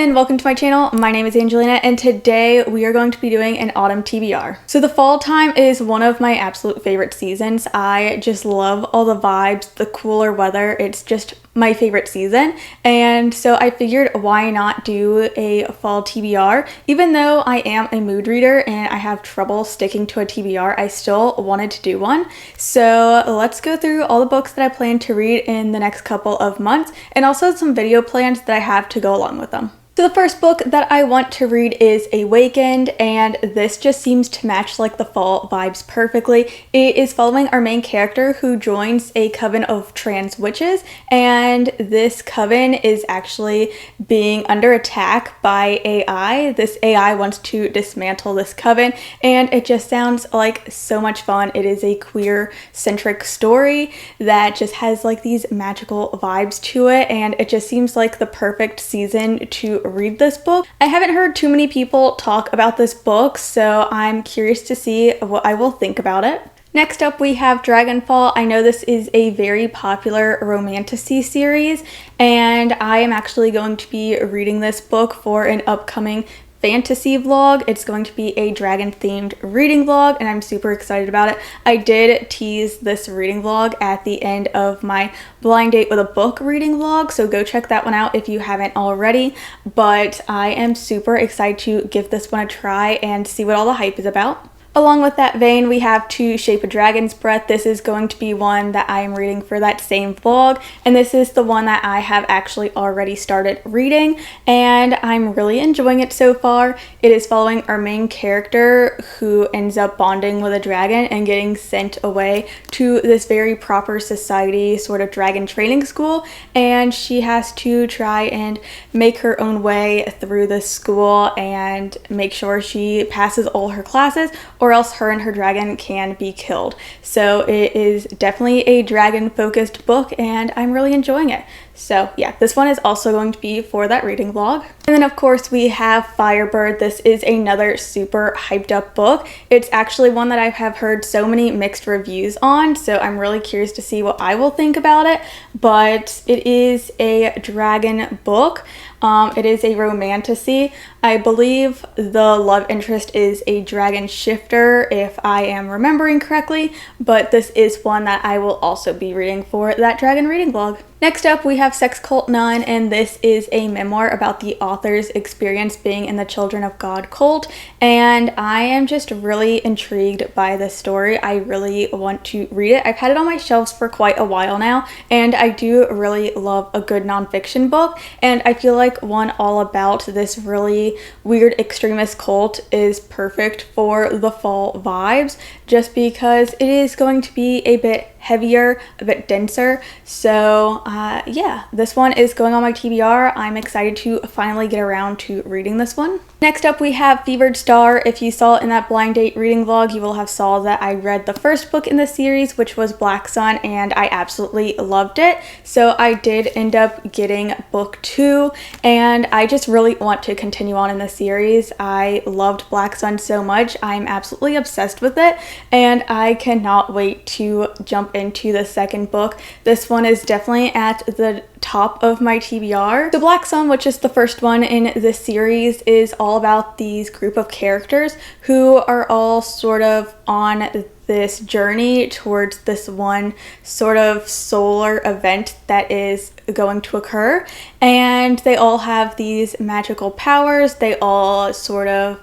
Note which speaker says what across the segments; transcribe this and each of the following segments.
Speaker 1: and welcome to my channel. My name is Angelina and today we are going to be doing an autumn TBR. So the fall time is one of my absolute favorite seasons. I just love all the vibes, the cooler weather. It's just my favorite season, and so I figured why not do a fall TBR. Even though I am a mood reader and I have trouble sticking to a TBR, I still wanted to do one. So let's go through all the books that I plan to read in the next couple of months and also some video plans that I have to go along with them. So the first book that I want to read is Awakened, and this just seems to match like the fall vibes perfectly. It is following our main character who joins a coven of trans witches, and this coven is actually being under attack by AI. This AI wants to dismantle this coven, and it just sounds like so much fun. It is a queer-centric story that just has like these magical vibes to it, and it just seems like the perfect season to read this book. I haven't heard too many people talk about this book, so I'm curious to see what I will think about it. Next up, we have Dragonfall. I know this is a very popular romantasy series, and I am actually going to be reading this book for an upcoming fantasy vlog. It's going to be a dragon themed reading vlog and I'm super excited about it. I did tease this reading vlog at the end of my blind date with a book reading vlog, so go check that one out if you haven't already. But I am super excited to give this one a try and see what all the hype is about. Along with that vein, we have To Shape a Dragon's Breath. This is going to be one that I am reading for that same vlog, and this is the one that I have actually already started reading, and I'm really enjoying it so far. It is following our main character who ends up bonding with a dragon and getting sent away to this very proper society sort of dragon training school, and she has to try and make her own way through this school and make sure she passes all her classes, or else her and her dragon can be killed. So it is definitely a dragon focused book and I'm really enjoying it. So yeah, this one is also going to be for that reading vlog. And then of course we have Firebird. This is another super hyped up book. It's actually one that I have heard so many mixed reviews on, so I'm really curious to see what I will think about it. But it is a dragon book. It is a romantasy. I believe the love interest is a dragon shifter, if I am remembering correctly, but this is one that I will also be reading for that dragon reading vlog. Next up, we have Cult Nun, and this is a memoir about the author's experience being in the Children of God cult, and I am just really intrigued by this story. I really want to read it. I've had it on my shelves for quite a while now, and I do really love a good nonfiction book, and I feel like one all about this really weird extremist cult is perfect for the fall vibes, just because it is going to be a bit heavier, a bit denser. So yeah, this one is going on my TBR. I'm excited to finally get around to reading this one. Next up, we have Fevered Star. If you saw in that blind date reading vlog, you will have saw that I read the first book in the series, which was Black Sun, and I absolutely loved it. So I did end up getting book 2, and I just really want to continue on in the series. I loved Black Sun so much. I'm absolutely obsessed with it, and I cannot wait to jump into the second book. This one is definitely at the top of my TBR. So Black Sun, which is the first one in this series, is all about these group of characters who are all sort of on this journey towards this one sort of solar event that is going to occur, and they all have these magical powers. They all sort of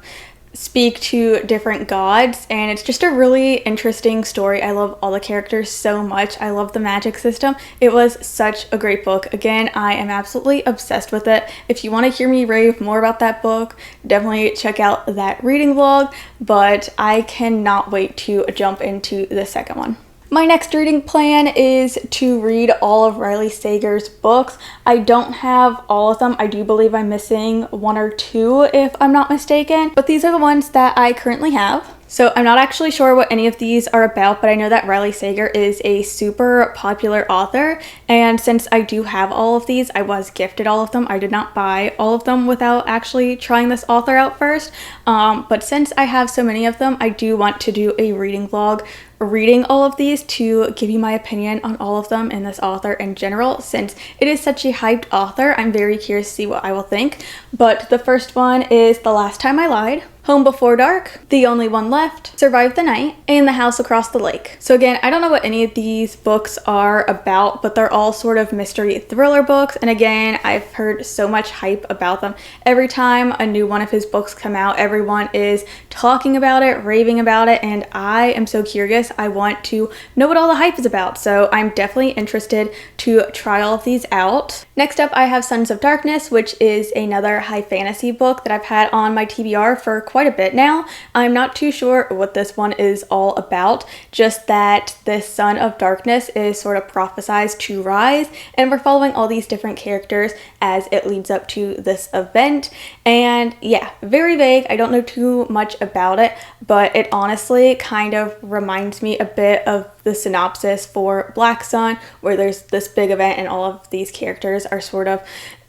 Speaker 1: speak to different gods, and it's just a really interesting story. I love all the characters so much. I love the magic system. It was such a great book. Again, I am absolutely obsessed with it. If you want to hear me rave more about that book, definitely check out that reading vlog, but I cannot wait to jump into the second one. My next reading plan is to read all of Riley Sager's books. I don't have all of them. I do believe I'm missing 1 or 2 if I'm not mistaken, but these are the ones that I currently have. So I'm not actually sure what any of these are about, but I know that Riley Sager is a super popular author, and since I do have all of these, I was gifted all of them. I did not buy all of them without actually trying this author out first, but since I have so many of them, I do want to do a reading vlog reading all of these to give you my opinion on all of them and this author in general. Since it is such a hyped author, I'm very curious to see what I will think. But the first one is The Last Time I Lied, Home Before Dark, The Only One Left, Survive the Night, and The House Across the Lake. So again, I don't know what any of these books are about, but they're all sort of mystery thriller books. And again, I've heard so much hype about them. Every time a new one of his books come out, everyone is talking about it, raving about it, and I am so curious. I want to know what all the hype is about. So I'm definitely interested to try all of these out. Next up, I have Sons of Darkness, which is another high fantasy book that I've had on my TBR for quite a bit now. I'm not too sure what this one is all about, just that this Son of Darkness is sort of prophesized to rise, and we're following all these different characters as it leads up to this event. And yeah, very vague. I don't know too much about it, but it honestly kind of reminds me a bit of the synopsis for Black Sun, where there's this big event and all of these characters are sort of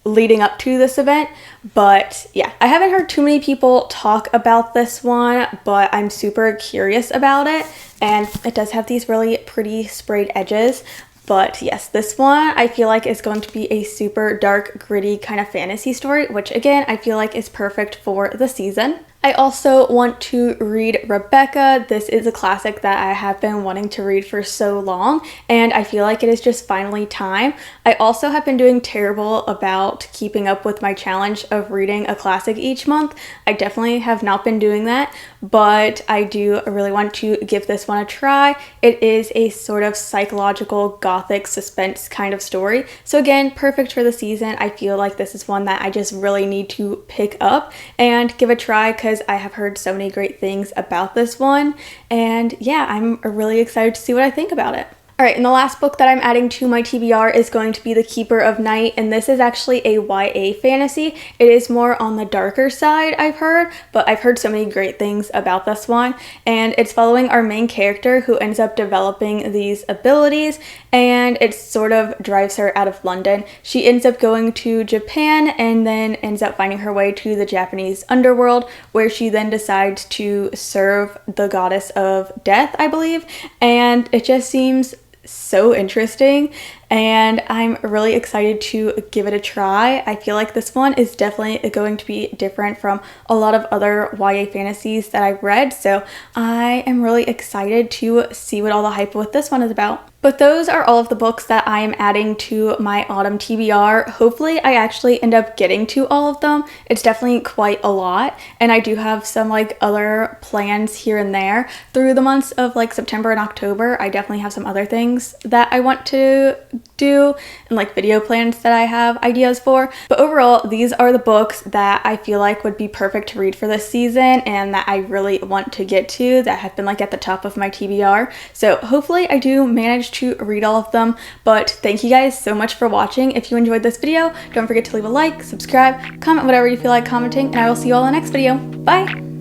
Speaker 1: leading up to this event. But yeah, I haven't heard too many people talk about this one, but I'm super curious about it, and it does have these really pretty sprayed edges. But yes, this one I feel like is going to be a super dark, gritty kind of fantasy story, which again, I feel like is perfect for the season. I also want to read Rebecca. This is a classic that I have been wanting to read for so long, and I feel like it is just finally time. I also have been doing terrible about keeping up with my challenge of reading a classic each month. I definitely have not been doing that, but I do really want to give this one a try. It is a sort of psychological gothic suspense kind of story. So again, perfect for the season. I feel like this is one that I just really need to pick up and give a try, because I have heard so many great things about this one. And yeah, I'm really excited to see what I think about it. Alright, and the last book that I'm adding to my TBR is going to be The Keeper of Night, and this is actually a YA fantasy. It is more on the darker side, I've heard, but I've heard so many great things about this one, and it's following our main character who ends up developing these abilities, and it sort of drives her out of London. She ends up going to Japan and then ends up finding her way to the Japanese underworld, where she then decides to serve the goddess of death, I believe, and it just seems so interesting, and I'm really excited to give it a try. I feel like this one is definitely going to be different from a lot of other YA fantasies that I've read, so I am really excited to see what all the hype with this one is about. But those are all of the books that I am adding to my autumn TBR. Hopefully I actually end up getting to all of them. It's definitely quite a lot, and I do have some like other plans here and there through the months of like September and October. I definitely have some other things that I want to do and like video plans that I have ideas for. But overall, these are the books that I feel like would be perfect to read for this season and that I really want to get to, that have been like at the top of my TBR. So hopefully I do manage to read all of them. But thank you guys so much for watching. If you enjoyed this video, don't forget to leave a like, subscribe, comment whatever you feel like commenting, and I will see you all in the next video. Bye!